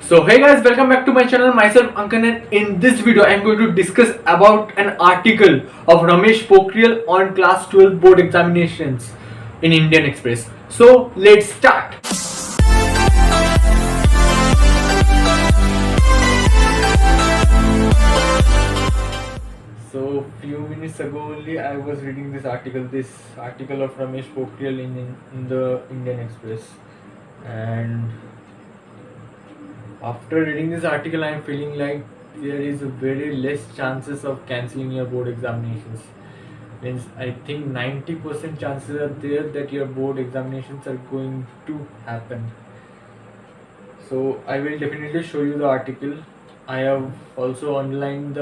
So hey guys, welcome back to my channel. Myself Ankan, and in this video I am going to discuss about an article of Ramesh Pokhriyal on class 12 board examinations in Indian Express. So let's start. So few minutes ago only I was reading this article of Ramesh Pokhriyal in the Indian Express, and after reading this article I am feeling like there is very less chances of cancelling your board examinations. Means I think 90% chances are there that your board examinations are going to happen. So I will definitely show you the article. I have also underlined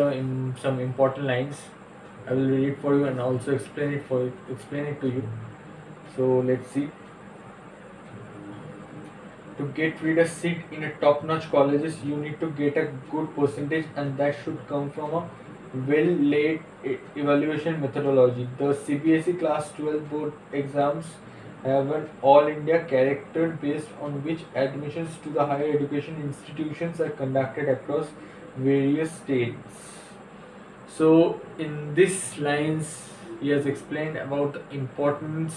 some important lines. I will read it for you and also explain it to you. So let's see. To get rid a seat in a top-notch colleges, you need to get a good percentage, and that should come from a well-laid evaluation methodology. The CBSE Class 12 board exams have an all-India character based on which admissions to the higher education institutions are conducted across various states. So, in this lines, he has explained about the importance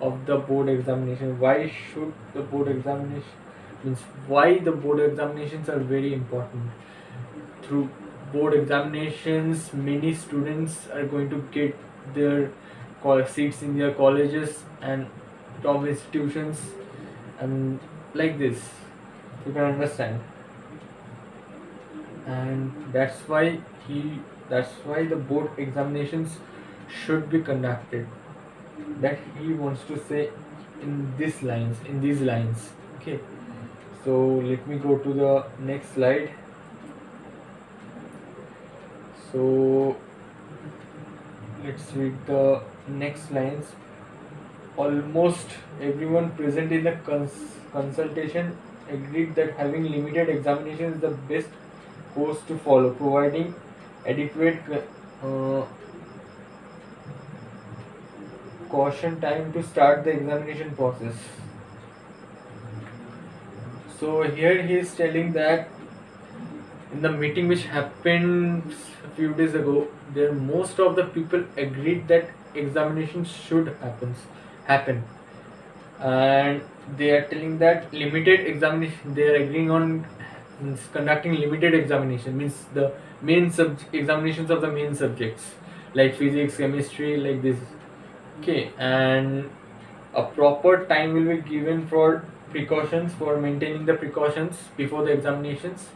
of the board examination. Why should the board examination means why the board examinations are very important. Through board examinations, many students are going to get their seats in their colleges and top institutions, and like this, you can understand. And that's why the board examinations should be conducted, that he wants to say in these lines. Okay, so let me go to the next slide. So let's read the next lines. Almost everyone present in the consultation agreed that having limited examination is the best course to follow, providing adequate caution time to start the examination process. So here he is telling that in the meeting which happened a few days ago, there most of the people agreed that examination should happen, and they are telling that limited examination. They are agreeing on conducting limited examination, means the examinations of the main subjects like physics, chemistry, like this. Okay, and a proper time will be given for precautions, for maintaining the precautions before the examinations,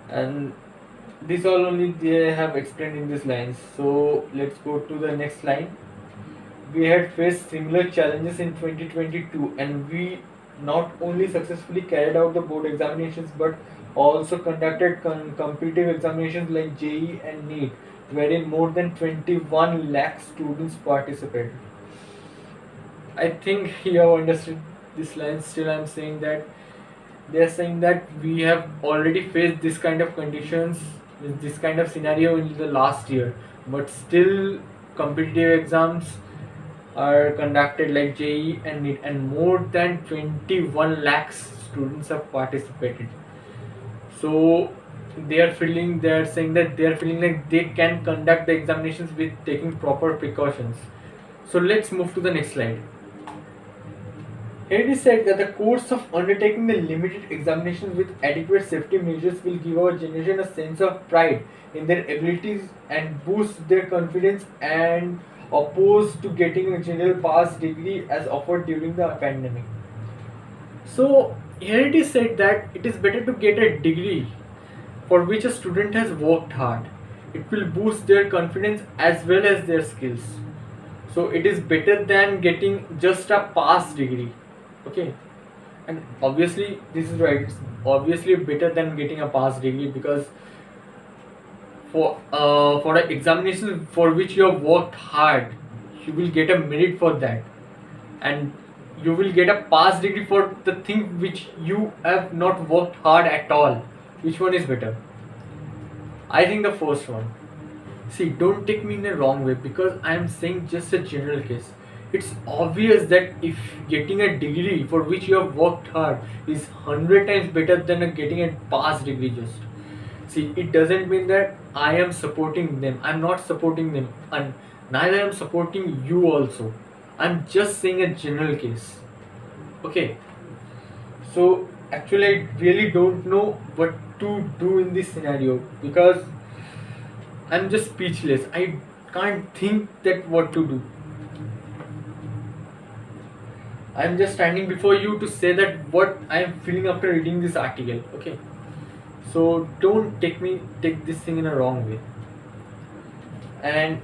and this all only they have explained in these lines. So let's go to the next line. We had faced similar challenges in 2022, and we not only successfully carried out the board examinations but also conducted competitive examinations like JEE and NEET, wherein more than 21 lakh students participated. I think you have understood this line. Still, I'm saying that they are saying that we have already faced this kind of conditions, with this kind of scenario in the last year, but still competitive exams are conducted like JEE and NEET, and more than 21 lakhs students have participated. So they are saying that they are feeling like they can conduct the examinations with taking proper precautions. So let's move to the next slide. Here it is said that the course of undertaking the limited examinations with adequate safety measures will give our generation a sense of pride in their abilities and boost their confidence, and opposed to getting a general pass degree as offered during the pandemic. So here it is said that it is better to get a degree for which a student has worked hard. It will boost their confidence as well as their skills. So it is better than getting just a pass degree. Okay, and obviously this is right. It's obviously better than getting a pass degree, because for the examination for which you have worked hard, you will get a merit for that, and you will get a pass degree for the thing which you have not worked hard at all. Which one is better? I think the first one. See, don't take me in a wrong way, because I am saying just a general case. It's obvious that if getting a degree for which you have worked hard is 100 times better than getting a pass degree just. See, it doesn't mean that I am supporting them. I'm not supporting them, and neither am supporting you also. I'm just saying a general case. Okay. So actually, I really don't know what to do in this scenario because I'm just speechless. I can't think that what to do. I'm just standing before you to say that what I am feeling after reading this article. Okay. So don't take this thing in a wrong way. And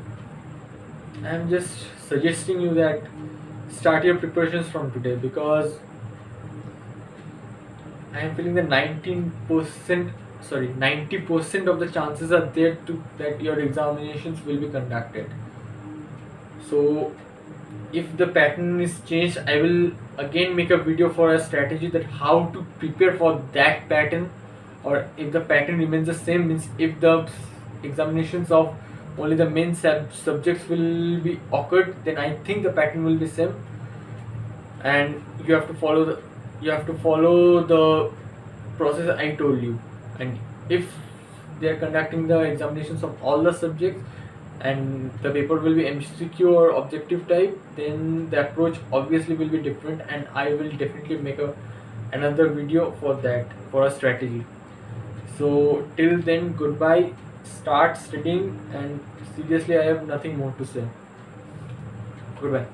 I'm just suggesting you that start your preparations from today because I am feeling that 90% of the chances are there to that your examinations will be conducted. So if the pattern is changed, I will again make a video for a strategy that how to prepare for that pattern, or if the pattern remains the same, means if the examinations of only the main subjects will be occurred, then I think the pattern will be same, and you have to follow the process I told you. And if they are conducting the examinations of all the subjects and the paper will be MCQ or objective type, then the approach obviously will be different, and I will definitely make another video for that, for a strategy. So till then, goodbye, start studying, and seriously I have nothing more to say. Goodbye.